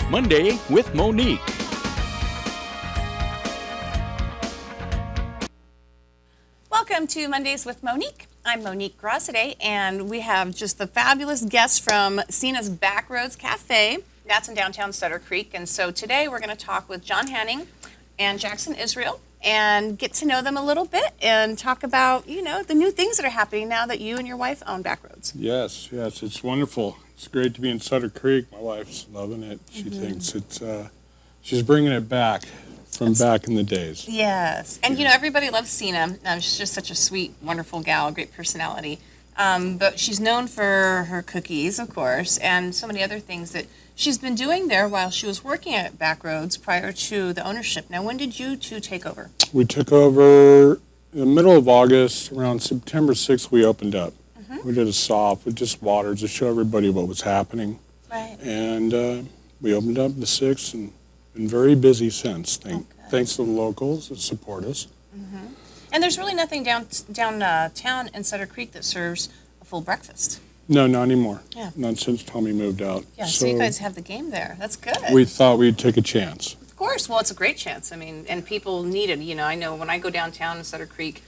Monday with Monique. Welcome to Mondays with Monique. I'm Monique Graziadei, and we have just the fabulous guests from Sina's Backroads Cafe. That's in downtown Sutter Creek. And so today we're going to talk with John Hanning and Jackson Isreal and get to know them a little bit and talk about, the new things that are happening now that you and your wife own Backroads. Yes, it's wonderful. It's great to be in Sutter Creek. My wife's loving it. She thinks it's, she's bringing it back from back in the days. Yes. And, everybody loves Sina. She's just such a sweet, wonderful gal, great personality. But she's known for her cookies, of course, and so many other things that she's been doing there while she was working at Backroads prior to the ownership. Now, when did you two take over? We took over in the middle of August. Around September 6th, we opened up. We did a soft with just water to show everybody what was happening. Right. And we opened up the 6th and been very busy since. Thanks to the locals that support us. And there's really nothing downtown in Sutter Creek that serves a full breakfast. No, not anymore. Yeah. Not since Tommy moved out. Yeah, so you guys have the game there. That's good. We thought we'd take a chance. Of course. Well, it's a great chance. And people need it. I know when I go downtown in Sutter Creek,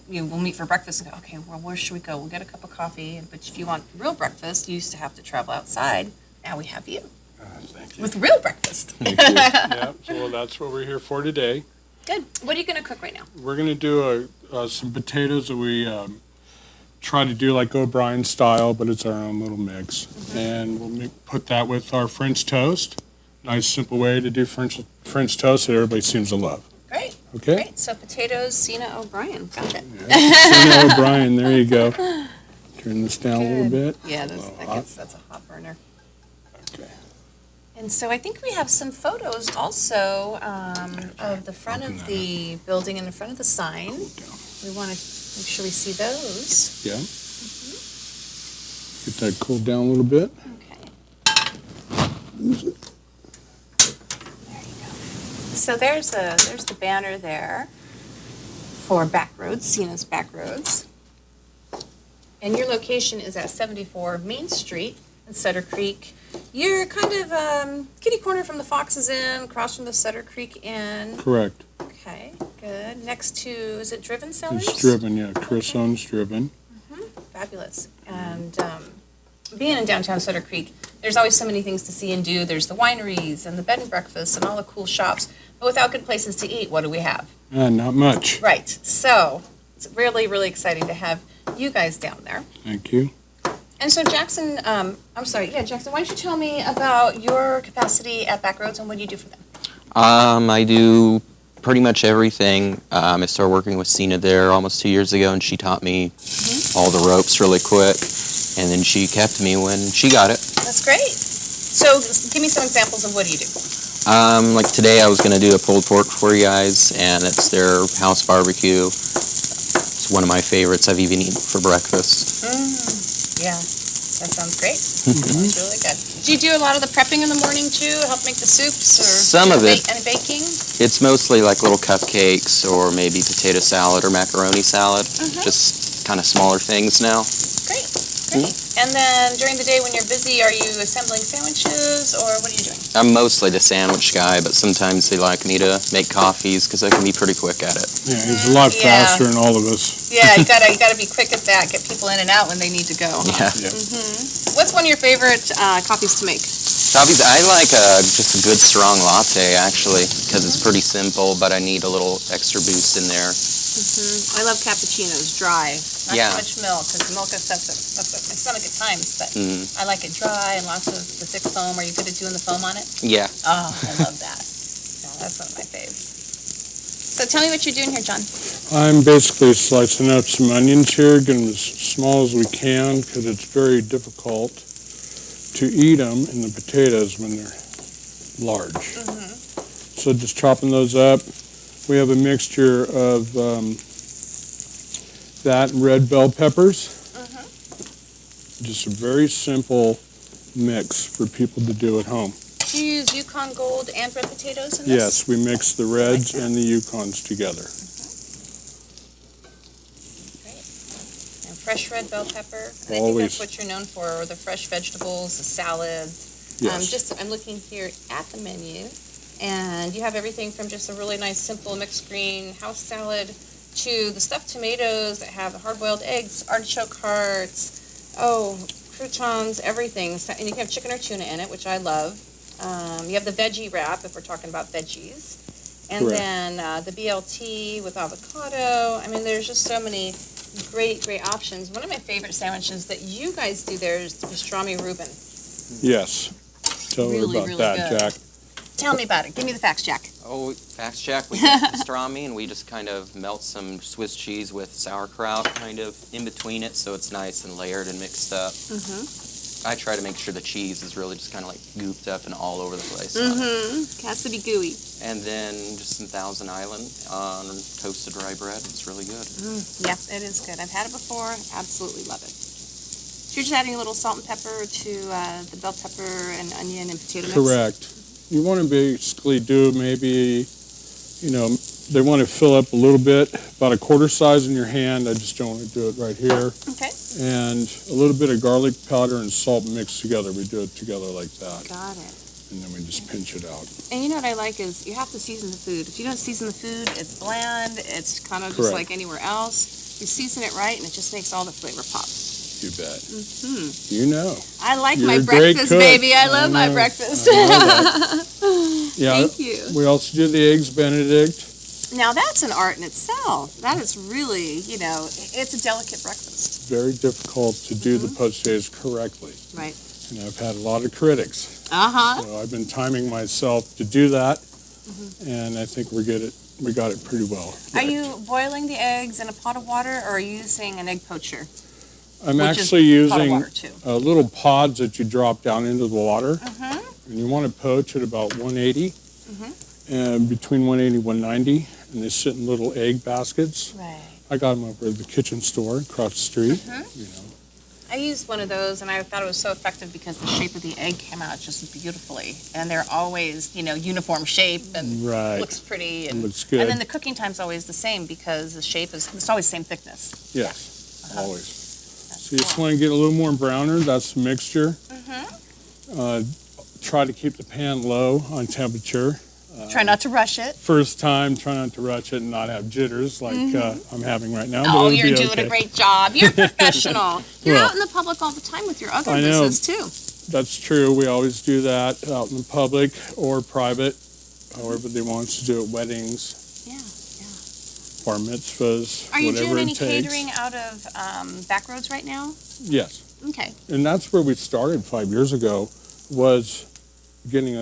we'll meet for breakfast and go, okay, well, where should we go? We'll get a cup of coffee. But if you want real breakfast, you used to have to travel outside. Now we have you. Thank you. With real breakfast. Thank you. Yeah, so that's what we're here for today. Good. What are you going to cook right now? We're going to do some potatoes that we try to do like O'Brien style, but it's our own little mix. And we'll put that with our French toast. Nice, simple way to do French toast that everybody seems to love. Great. Okay? Great. So potatoes, Sina O'Brien. Got it. Yeah. Sina O'Brien, there you go. Turn this down a little bit. Yeah, that's a hot burner. Okay. And so I think we have some photos also of the front of the building and the front of the sign. We want to make sure we see those. Yeah. Get that cooled down a little bit. Okay. There you go. So there's the banner there for Backroads, Sina's Backroads. And your location is at 74 Main Street in Sutter Creek. You're kind of kitty corner from the Fox's Inn, across from the Sutter Creek Inn. Correct. Okay, good. Next to, is it Driven Cellars? It's Driven, yeah. Chris owns Driven. Fabulous. And being in downtown Sutter Creek, there's always so many things to see and do. There's the wineries and the bed and breakfast and all the cool shops. But without good places to eat, what do we have? Not much. Right. So it's really, really exciting to have you guys down there. Thank you. And so Jackson, Jackson, why don't you tell me about your capacity at Backroads and what do you do for them? I do pretty much everything. I started working with Sina there almost 2 years ago, and she taught me all the ropes really quick, and then she kept me when she got it. That's great. So give me some examples of what do you do? Like today I was going to do a pulled pork for you guys, and it's their house barbecue. It's one of my favorites. I've even eaten for breakfast. Yeah, that sounds great. That's really good. Do you do a lot of the prepping in the morning too? Help make the soups or Some of it. And baking? It's mostly like little cupcakes or maybe potato salad or macaroni salad. Just kind of smaller things now. Great. And then during the day when you're busy, are you assembling sandwiches or what are you doing? I'm mostly the sandwich guy, but sometimes they like me to make coffees because I can be pretty quick at it. Yeah, he's a lot faster than all of us. Yeah, you gotta be quick at that. Get people in and out when they need to go. Yeah. What's one of your favorite coffees to make? Coffees, I like just a good strong latte actually because it's pretty simple, but I need a little extra boost in there. I love cappuccinos, dry. Not Yeah. too much milk, because milk upsets my stomach at times, but I like it dry and lots of the thick foam. Are you good at doing the foam on it? Yeah. Oh, I love that. Yeah, that's one of my faves. So tell me what you're doing here, John. I'm basically slicing up some onions here, getting them as small as we can because it's very difficult to eat them in the potatoes when they're large. So just chopping those up. We have a mixture of that and red bell peppers. Just a very simple mix for people to do at home. Do you use Yukon Gold and red potatoes in this? Yes, we mix the reds and the Yukons together. Great. And fresh red bell pepper. And I think Always. that's what you're known for, the fresh vegetables, the salads. Yes. I'm looking here at the menu, and you have everything from just a really nice, simple mixed green house salad to the stuffed tomatoes that have the hard-boiled eggs, artichoke hearts, croutons, everything. So, and you can have chicken or tuna in it, which I love. You have the veggie wrap, if we're talking about veggies. And Correct. then the BLT with avocado. I mean, there's just so many great options. One of my favorite sandwiches that you guys do there is the pastrami Reuben. Yes. Tell her Really, about really that, good. Jack. Tell me about it. Give me the facts, Jack. Oh, Fast Jack, we get pastrami, and we just kind of melt some Swiss cheese with sauerkraut kind of in between it, so it's nice and layered and mixed up. I try to make sure the cheese is really just kind of like gooped up and all over the place. Has to be gooey. And then just some Thousand Island on toasted rye bread. It's really good. Yeah, it is good. I've had it before. Absolutely love it. So you're just adding a little salt and pepper to the bell pepper and onion and potato mix? Correct. You want to basically do maybe, they want to fill up a little bit, about a quarter size in your hand. I just don't want to do it right here. Okay. And a little bit of garlic powder and salt mixed together. We do it together like that. Got it. And then we just pinch it out. And you know what I like is you have to season the food. If you don't season the food, it's bland. It's kind of just Correct. like anywhere else. You season it right, and it just makes all the flavor pop. You bet. You know. I like You're my a great breakfast, cook. baby. I I love my know. breakfast. Yeah. Thank you. We also do the eggs Benedict. Now that's an art in itself. That is really, it's a delicate breakfast. Very difficult to do the potatoes correctly. Right. And I've had a lot of critics. Uh-huh. So I've been timing myself to do that. And I think we got it pretty well. Are you boiling the eggs in a pot of water, or are you using an egg poacher? I'm Which is actually pot of using water, too. little pods that you drop down into the water. And you want to poach at about 180, and between 180 and 190. And they sit in little egg baskets. Right. I got them over at the kitchen store across the street. I used one of those, and I thought it was so effective because the shape of the egg came out just beautifully. And they're always, uniform shape and Right. looks pretty. And, Looks good. And then the cooking time's always the same because the shape it's always the same thickness. Yes, always. That's So you just cool. want to get a little more browner. That's the mixture. Try to keep the pan low on temperature. Try not to rush it. First time, try not to rush it and not have jitters like I'm having right now. Oh, but it'll you're be doing okay. a great job. You're a professional. You're Well, out in the public all the time with your other I know. business, too. That's true. We always do that out in the public or private, however they want us to do it, weddings, Yeah. bar mitzvahs, Are you whatever doing it any takes. catering out of Backroads right now? Yes. Okay. And that's where we started 5 years ago, was getting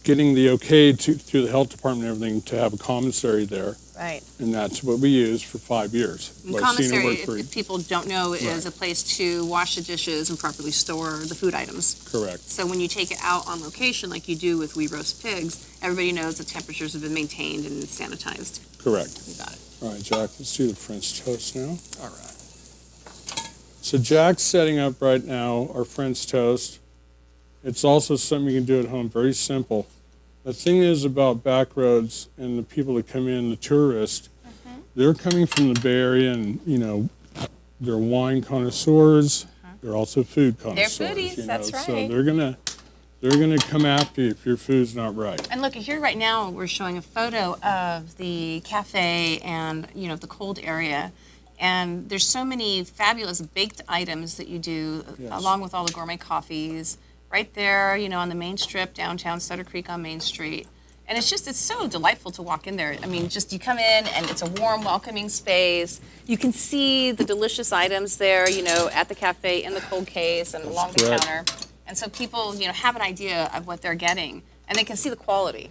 getting the okay through the health department and everything to have a commissary there. Right. And that's what we used for 5 years. And What Sina commissary, worked for- if people don't know, is Right. a place to wash the dishes and properly store the food items. Correct. So when you take it out on location, like you do with We Roast Pigs, everybody knows the temperatures have been maintained and sanitized. Correct. You got it. All right, Jack, let's do the French toast now. All right. So Jack's setting up right now our French toast. It's also something you can do at home, very simple. The thing is about Backroads and the people that come in, the tourists, they're coming from the Bay Area and, they're wine connoisseurs. They're also food connoisseurs. foodies, that's So right. they're gonna come after you if your food's not right. And look, here right now, we're showing a photo of the cafe and, the cold area. And there's so many fabulous baked items that you do, Yes. along with all the gourmet coffees, right there, on the main strip, downtown Sutter Creek on Main Street. And it's so delightful to walk in there. I mean, just you come in and it's a warm, welcoming space. You can see the delicious items there, at the cafe, in the cold case and along the correct. counter. And so people, have an idea of what they're getting, and they can see the quality.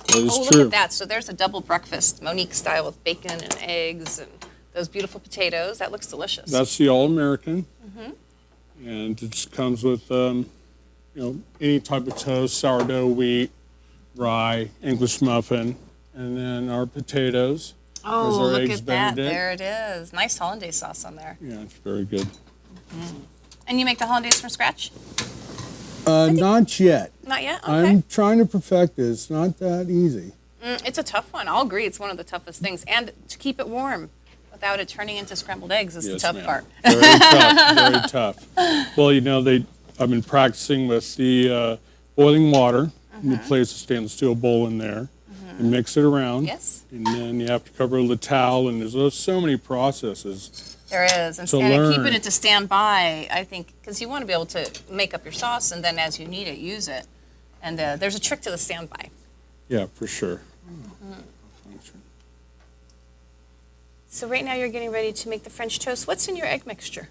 That is Oh, look true. at that. So there's a double breakfast, Monique style, with bacon and eggs and those beautiful potatoes. That looks delicious. That's the All-American. And it just comes with, any type of toast, sourdough, wheat, rye, English muffin, and then our potatoes. Oh, There's our look eggs at that. Benedict. There it is. Nice hollandaise sauce on there. Yeah, it's very good. And you make the hollandaise from scratch? Not yet. Not yet? Okay. I'm trying to perfect it. It's not that easy. It's a tough one. I'll agree. It's one of the toughest things. And to keep it warm with without it turning into scrambled eggs is the Yes, tough ma'am. part. Very tough, very tough. Well, I've been practicing with the boiling water. You place a stainless steel bowl in there and mix it around. Yes. And then you have to cover it with a towel, and there's so many processes. There is, and To keeping learn. it to stand by, I think, because you want to be able to make up your sauce, and then as you need it, use it. And there's a trick to the standby. Yeah, for sure. So right now you're getting ready to make the French toast. What's in your egg mixture?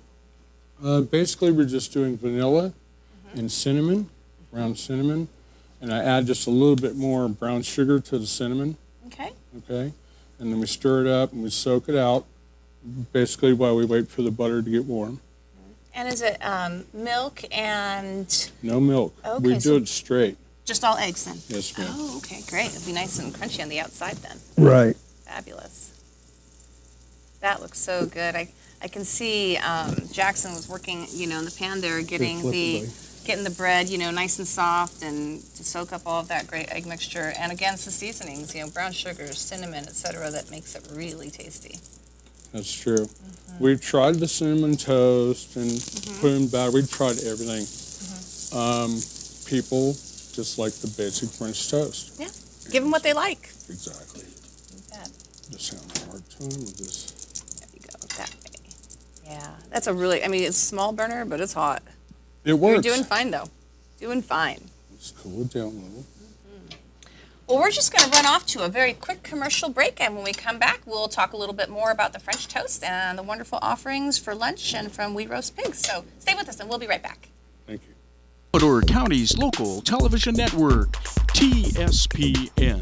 Basically, we're just doing vanilla and cinnamon, ground cinnamon, and I add just a little bit more brown sugar to the cinnamon, Okay. okay? And then we stir it up and we soak it out, basically while we wait for the butter to get warm. And is it milk and No milk. Okay, We do so- it straight. just all eggs then? Yes, ma'am. Oh, okay, great. It'll be nice and crunchy on the outside then. Right. Fabulous. That looks so good. I can see Jackson was working, in the pan there, getting the bread, nice and soft and to soak up all of that great egg mixture. And again, it's the seasonings, brown sugar, cinnamon, etc., that makes it really tasty. That's true. We've tried the cinnamon toast and pudding batter. We've tried everything. People just like the basic French toast. Yeah. Give them what they like. Exactly. You bet. Just having a hard time with this. There you go. That way. Yeah. That's it's a small burner, but it's hot. It works. You're doing fine, though. Doing fine. Let's cool it down a little. Well, we're just going to run off to a very quick commercial break, and when we come back, we'll talk a little bit more about the French toast and the wonderful offerings for lunch and from We Roast Pigs. So stay with us, and we'll be right back. Thank you. Ecuador County's local television network, TSPN.